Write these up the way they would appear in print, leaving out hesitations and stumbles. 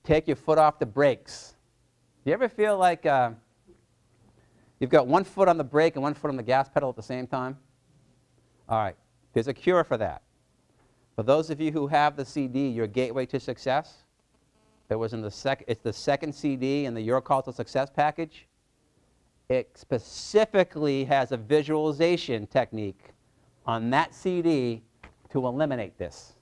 take your foot off the brakes. Do you ever feel like you've got one foot on the brake and one foot on the gas pedal at the same time? All right, there's a cure for that. For those of you who have the CD, Your Gateway to Success, that was in it's the second CD in the Your Call to Success package. It specifically has a visualization technique on that CD to eliminate this.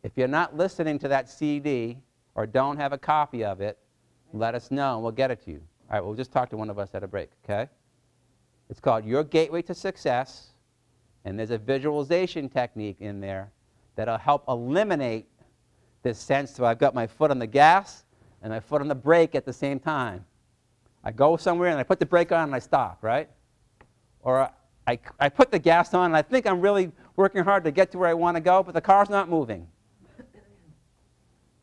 If you're not listening to that CD or don't have a copy of it, let us know and we'll get it to you. All right, we'll just talk to one of us at a break, okay? It's called Your Gateway to Success, and there's a visualization technique in there that'll help eliminate this sense that I've got my foot on the gas and my foot on the brake at the same time. I go somewhere and I put the brake on and I stop, right? Or I put the gas on and I think I'm really working hard to get to where I want to go, but the car's not moving.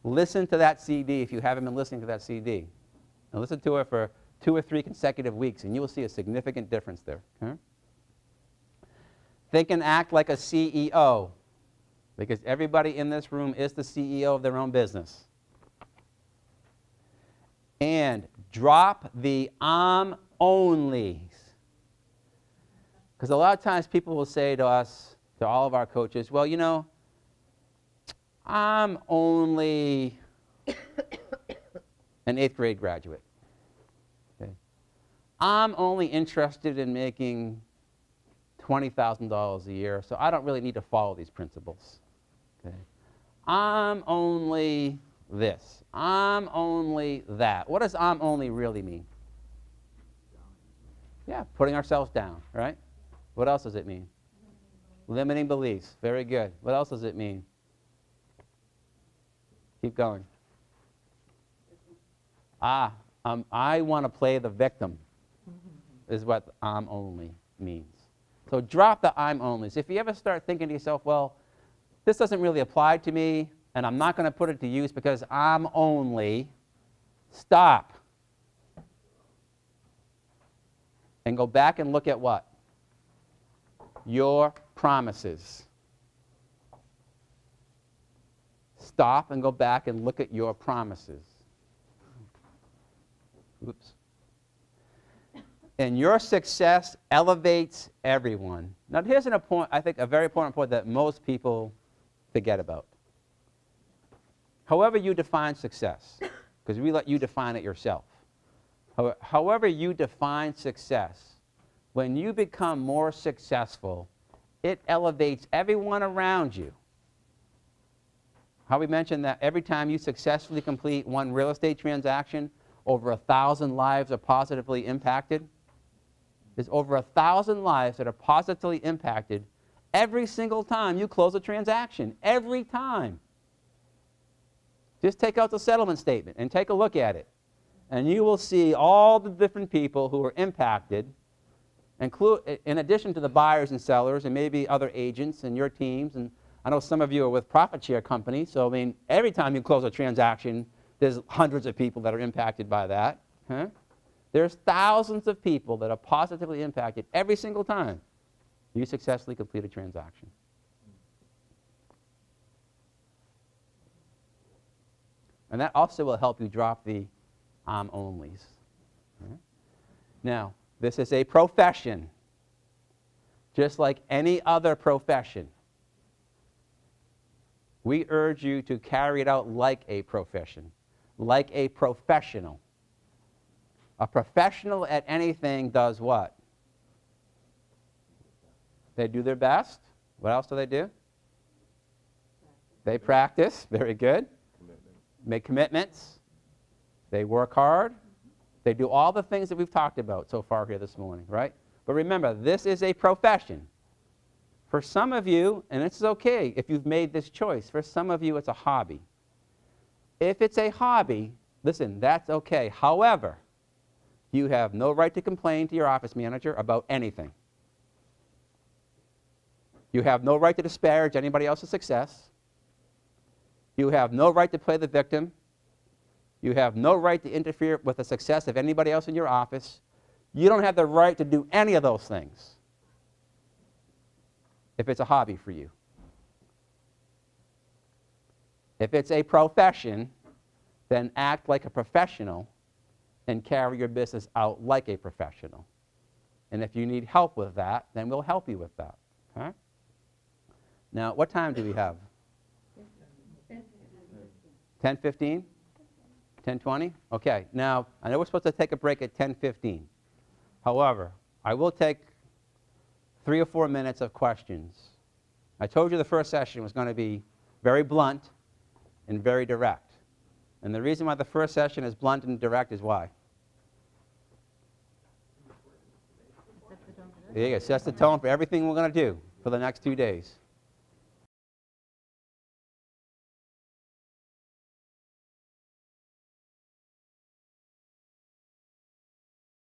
Listen to that CD if you haven't been listening to that CD. And listen to it for 2 or 3 consecutive weeks, and you will see a significant difference there. Okay? Think and act like a CEO, because everybody in this room is the CEO of their own business. And drop the I'm onlys. Because a lot of times people will say to us, to all of our coaches, well, you know, I'm only an 8th grade graduate. Okay? I'm only interested in making $20,000 a year, so I don't really need to follow these principles. Okay? I'm only this. I'm only that. What does I'm only really mean? Yeah, putting ourselves down, right? What else does it mean? Limiting beliefs. Very good. What else does it mean? Keep going. I want to play the victim, is what I'm only means. So drop the I'm onlys. If you ever start thinking to yourself, well, this doesn't really apply to me, and I'm not going to put it to use because I'm only, stop. And go back and look at what? Your promises. Stop and go back and look at your promises. Oops. And your success elevates everyone. Now here's a point, I think a very important point that most people forget about. However you define success, because we let you define it yourself. However you define success, when you become more successful, it elevates everyone around you. How we mentioned that every time you successfully complete one real estate transaction, over 1,000 lives are positively impacted. There's over 1,000 lives that are positively impacted every single time you close a transaction. Every time. Just take out the settlement statement and take a look at it. And you will see all the different people who are impacted, in addition to the buyers and sellers and maybe other agents and your teams. And I know some of you are with profit share companies, so I mean, every time you close a transaction, there's hundreds of people that are impacted by that. Huh? There's thousands of people that are positively impacted every single time you successfully complete a transaction. And that also will help you drop the I'm onlys. Right? Now, this is a profession, just like any other profession. We urge you to carry it out like a profession, like a professional. A professional at anything does what? They do their best. What else do? They practice. Very good. Make commitments. They work hard. They do all the things that we've talked about so far here this morning, right? But remember, this is a profession. For some of you, and it's okay if you've made this choice, for some of you it's a hobby. If it's a hobby, listen, that's okay. However, you have no right to complain to your office manager about anything. You have no right to disparage anybody else's success. You have no right to play the victim. You have no right to interfere with the success of anybody else in your office. You don't have the right to do any of those things if it's a hobby for you. If it's a profession, then act like a professional and carry your business out like a professional. And if you need help with that, then we'll help you with that. Okay? Now, what time do we have? 10:15? 10:20? Okay. Now, I know we're supposed to take a break at 10:15. However, I will take 3 or 4 minutes of questions. I told you the first session was going to be very blunt and very direct. And the reason why the first session is blunt and direct is why? There you go. Sets the tone for everything we're going to do for the next 2 days.